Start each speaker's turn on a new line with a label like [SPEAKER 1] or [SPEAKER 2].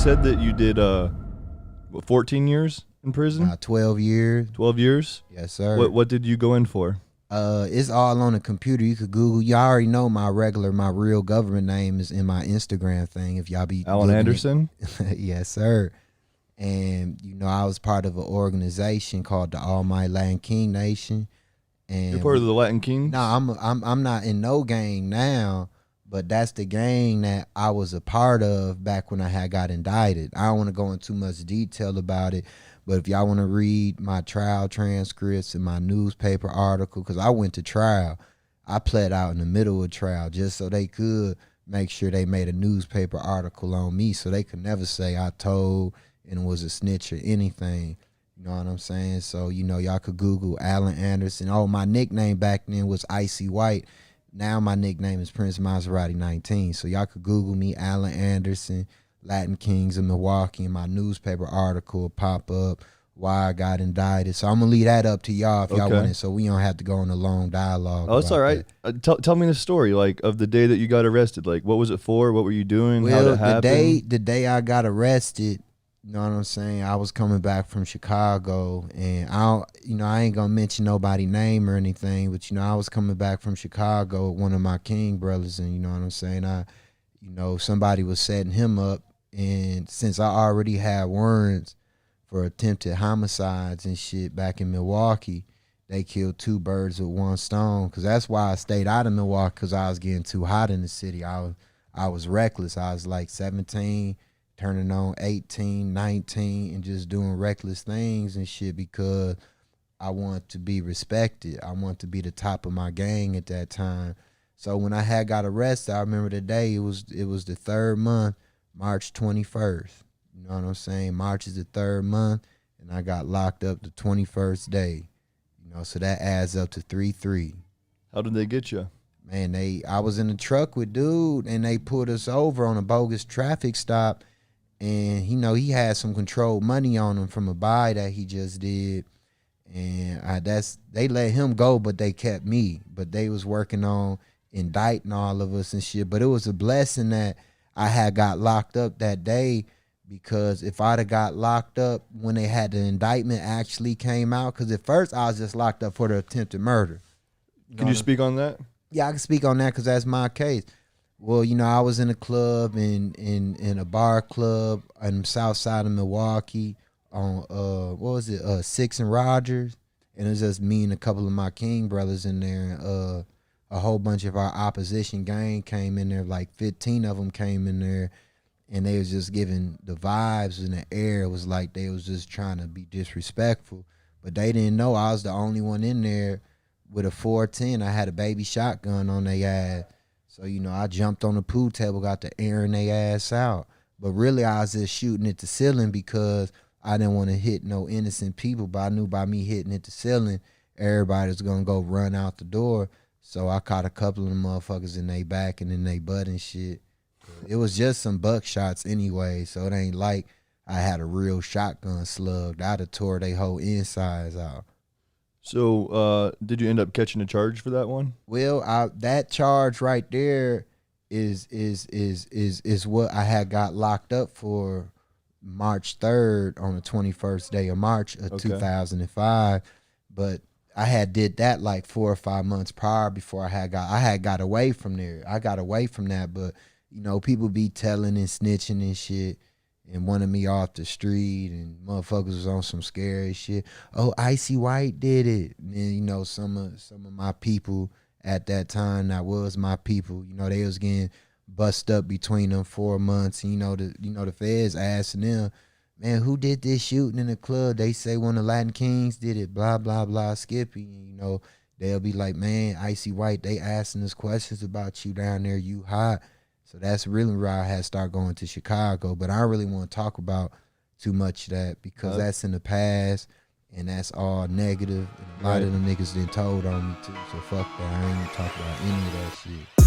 [SPEAKER 1] said that you did 14 years in prison?
[SPEAKER 2] 12 years.
[SPEAKER 1] 12 years?
[SPEAKER 2] Yes, sir.
[SPEAKER 1] What did you go in for?
[SPEAKER 2] It's all on the computer. You could Google. You already know my real government name is in my Instagram thing. If y'all be
[SPEAKER 1] Alan Anderson?
[SPEAKER 2] Yes, sir. And I was part of an organization called the All My Latin King Nation. And
[SPEAKER 1] You're part of the Latin Kings?
[SPEAKER 2] No, I'm not in no gang now, but that's the gang that I was a part of back when I had got indicted. I don't want to go into too much detail about it, but if y'all want to read my trial transcripts and my newspaper article, because I went to trial, I pled out in the middle of trial just so they could make sure they made a newspaper article on me, so they could never say I told and was a snitch or anything. You know what I'm saying? So, y'all could Google Alan Anderson. Oh, my nickname back then was Icy White. Now my nickname is Prince Maserati 19. So y'all could Google me, Alan Anderson, Latin Kings of Milwaukee, and my newspaper article will pop up why I got indicted. So I'm going to leave that up to y'all if y'all want it, so we don't have to go on a long dialogue.
[SPEAKER 1] Oh, it's all right. Tell me the story, like, of the day that you got arrested. Like, what was it for? What were you doing?
[SPEAKER 2] Well,
[SPEAKER 1] how did it happen?
[SPEAKER 2] The day I got arrested, you know what I'm saying, I was coming back from Chicago, and I ain't gonna mention nobody's name or anything, but I was coming back from Chicago with one of my King brothers, and you know what I'm saying, somebody was setting him up, and since I already had warrants for attempted homicides and shit back in Milwaukee, they killed two birds with one stone. Because that's why I stayed out of Milwaukee, because I was getting too hot in the city. I was reckless. I was like 17, turning on 18, 19, and just doing reckless things and shit because I want to be respected. I want to be the top of my gang at that time. So when I had got arrested, I remember the day, it was the third month, March 21st. You know what I'm saying? March is the third month, and I got locked up the 21st day. So that adds up to 3-3.
[SPEAKER 1] How did they get you?
[SPEAKER 2] Man, I was in the truck with dude, and they pulled us over on a bogus traffic stop. And he had some controlled money on him from a buy that he just did, and they let him go, but they kept me. But they was working on indicting all of us and shit. But it was a blessing that I had got locked up that day, because if I'd have got locked up when they had the indictment actually came out, because at first I was just locked up for the attempted murder.
[SPEAKER 1] Can you speak on that?
[SPEAKER 2] Yeah, I can speak on that because that's my case. Well, I was in a club in a bar club on the south side of Milwaukee on 6th and Rogers, and it was just me and a couple of my King brothers in there. A whole bunch of our opposition gang came in there, like 15 of them came in there, and they was just giving the vibes in the air. It was like they was just trying to be disrespectful, but they didn't know I was the only one in there with a 410. I had a baby shotgun on their ass. So, I jumped on the pool table, got to airing their ass out. But really, I was just shooting at the ceiling because I didn't want to hit no innocent people. But I knew by me hitting at the ceiling, everybody was going to go run out the door. So I caught a couple of them motherfuckers in their back and in their butt and shit. It was just some buckshots anyway, so it ain't like I had a real shotgun slug. I'd have tore their whole insides out.
[SPEAKER 1] So, did you end up catching a charge for that one?
[SPEAKER 2] Well, that charge right there is what I had got locked up for March 3rd on the 21st day of March of 2005. But I had did that like 4 or 5 months prior before I had got away from there. I got away from that, but people be telling and snitching and shit, and wanted me off the street, and motherfuckers was on some scary shit. Oh, Icy White did it. And then, some of my people at that time that was my people, they was getting bust up between them 4 months. And, the feds asking them, man, who did this shooting in the club? They say one of the Latin Kings did it, blah, blah, blah, Skippy. And, they'll be like, man, Icy White, they asking us questions about you down there, you hot. So that's really where I had to start going to Chicago. But I don't really want to talk about too much of that because that's in the past, and that's all negative. And a lot of them niggas done told on me too. So fuck that. I ain't gonna talk about any of that shit.